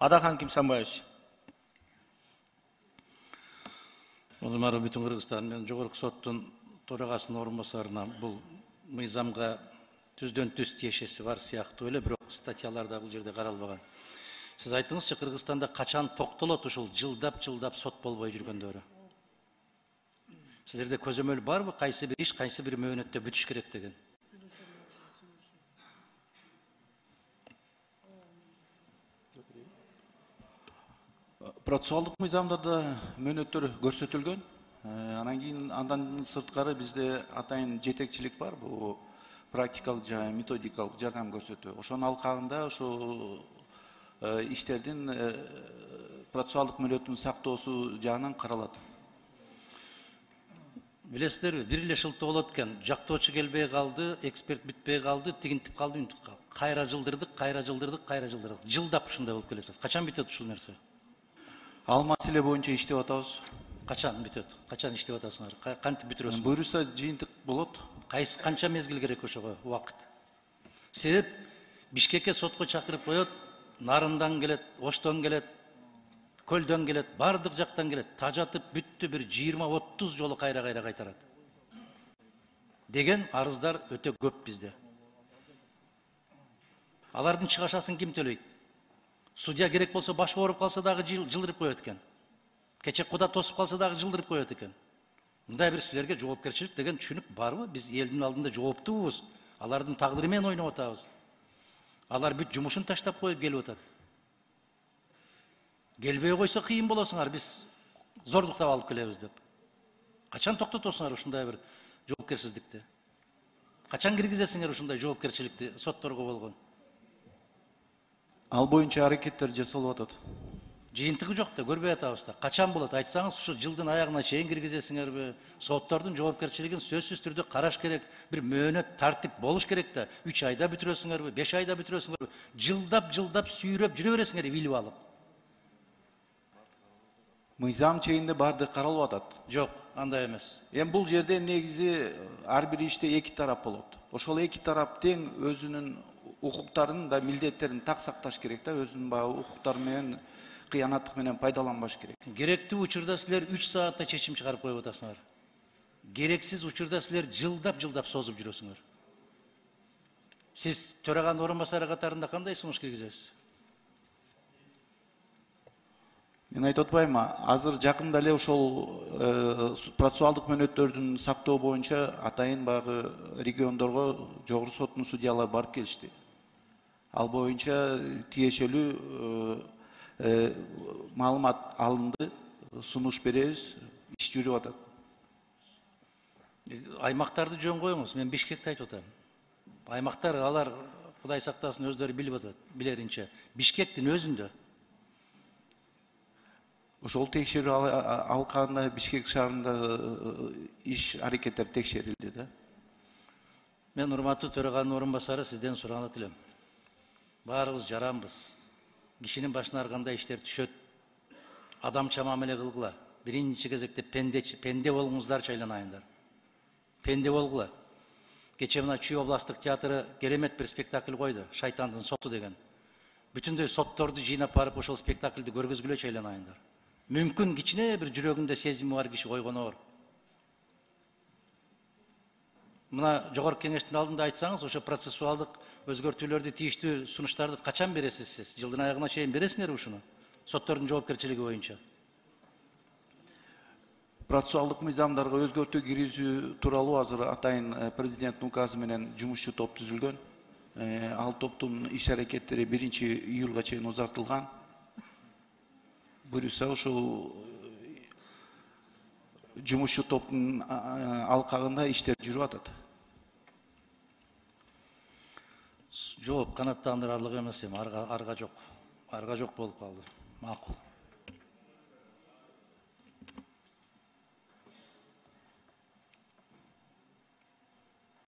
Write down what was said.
Адахан Кимсанбаевич. Олымары бүтін Кыргызстан мен жогорку соттун төрагасынын орун басарына бул мыйзамга түздөн түз тиешеси бар сыяктуу эле, бирок статьяларда бул жерде каралбаган. Сиз айттыңызчы, Кыргызстанда качан токтолот ушул жылдап сот болбой жүргөндөрү? Силерде көзөмөл барбы? Кайсы бир иш, кайсы бир мөөнөттө бүтүш керек деген? Процессуалдык мыйзамдарда мөөнөттөр көрсөтүлгөн. Анан кийин андан сырткары бизде атайын жетекчилик бар. Бул практикалык жана методикалык жардам көрсөтүү. Ошонун алкагында ошол иштердин процессуалдык мөөнөтүн сактоосу жагынан каралат. Билесиздерби, бир эле шылтоо болот экен. Жактоочу келбей калды, эксперт бүтпөй калды, тигинтип калды, үнтүп калды. Кайра жылдырдык. Жылдап ушундай болуп келет. Качан бүтөт ушул нерсе? Ал маселе боюнча иштеп атабыз. Качан бүтөт? Качан иштеп атасыңар? Кантип бүтүрөсүңөр? Буюрса жыйынтык болот. Канча мезгил керек ошого убакыт? Себеп Бишкекке сотко чакырып коет, Нарындан келет, Оштон келет, Көлдөн келет, бардык жактан келет. Тажатып бүттү, бир 20-30 жолу кайра кайтарат. Деген арыздар өтө көп бизде. Алардын чыгашасын ким төлөйт? Судья керек болсо башы ооруп калса дагы жылдырып коет экен. Кече куда тосуп калса дагы жылдырып коет экен. Мындай бир силерге жоопкерчилик деген түшүнүк барбы? Биз элдин алдында жооптуубуз. Алардын тагдыры менен ойноп атабыз. Алар бүт жумушун таштап коюп келип атат. Келбей койсо кыйын болосуңар, биз зордуктап алып келебиз деп. Качан токтотосуңар ушундай бир жоопкерсиздикти? Качан киргизесиңер ушундай жоопкерчиликти сотторго болгон? Ал боюнча аракеттер жасалып атат. Жыйынтыгы жок да, көрбөй атабыз да. Качан болот? Айтсаңыз, ушу жылдын аягына чейин киргизесиңерби? Соттордун жоопкерчилигин сөзсүз түрдө караш керек. Бир мөөнөт, тартип болуш керек да. 3 айда бүтүрөсүңөрбү, 5 айда бүтүрөсүңөрбү? Жылдап сүйрөп жүрө бересиңер билип алып. Мыйзам чегинде баардыгы каралып атат. Жок, андай эмес. Бул жерде негизи ар бир иште эки тарап болот. Ошол эки тарап тең өзүнүн укуктарын да милдеттерин так сакташ керек да, өзүнүн баягы укуктары менен кыянаттык менен пайдаланбаш керек. Керектүү учурда силер 3 саатта чечим чыгарып коюп атасыңар. Керексиз учурда силер жылдап созуп жүрөсүңөр. Сиз төраган орун басары катарында кандай сунуш киргизесиз? Мен айтып атпайм, азыр жакында эле ошол процессуалдык мөөнөттөрдүн сактоо боюнча атайын баягы региондорго жогорку соттун судьялары барып келишти. Ал боюнча тиешелүү маалымат алынды, сунуш беребиз, иш жүрүп атат. Аймактарды жөн коюңуз, мен Бишкекти айтып атам. Аймактар, алар Кудай сактасын, өздөрү билип атат, билеринче. Бишкектин өзүндө. Ошол текшерүү алкагында Бишкек шаарында иш аракеттер текшерилди да. Мен урматтуу төраганын орун басары сизден сураган элем. Баарыбыз жаранбыз. Кишинин башына ар кандай иштер түшөт. Адамча мамиле кылгыла. Биринчи кезекте пенде болуңуздарчы айланайындар. Пенде болгула. Кече мына Чүй областтык театры керемет бир спектакль койду, Шайтандын соту деген. Бүтүндөй сотторду жыйнап барып ошол спектакльди көргүзгүлөчү айланайындар. Мүмкүн кичине бир жүрөгүндө сезими бар киши койгонор. Мына жогорку кеңештин алдында айтсаңыз, ошо процессуалдык өзгөртүүлөрдү, тийиштүү сунуштарды качан бересиз сиз? Жылдын аягына чейин бересиңерби ушуну? Соттордун жоопкерчилиги боюнча. Процессуалдык мыйзамдарга өзгөртүү киргизүү тууралуу азыр атайын президенттин указы менен жумушчу топ түзүлгөн. Ал топтун иш аракеттери 1-июлга чейин узартылган. Буюрса ошол жумушчу топтун алкагында иштер жүрүп атат. Жооп канаттандырарлык эмес эми, арга жок болуп калды. Макул.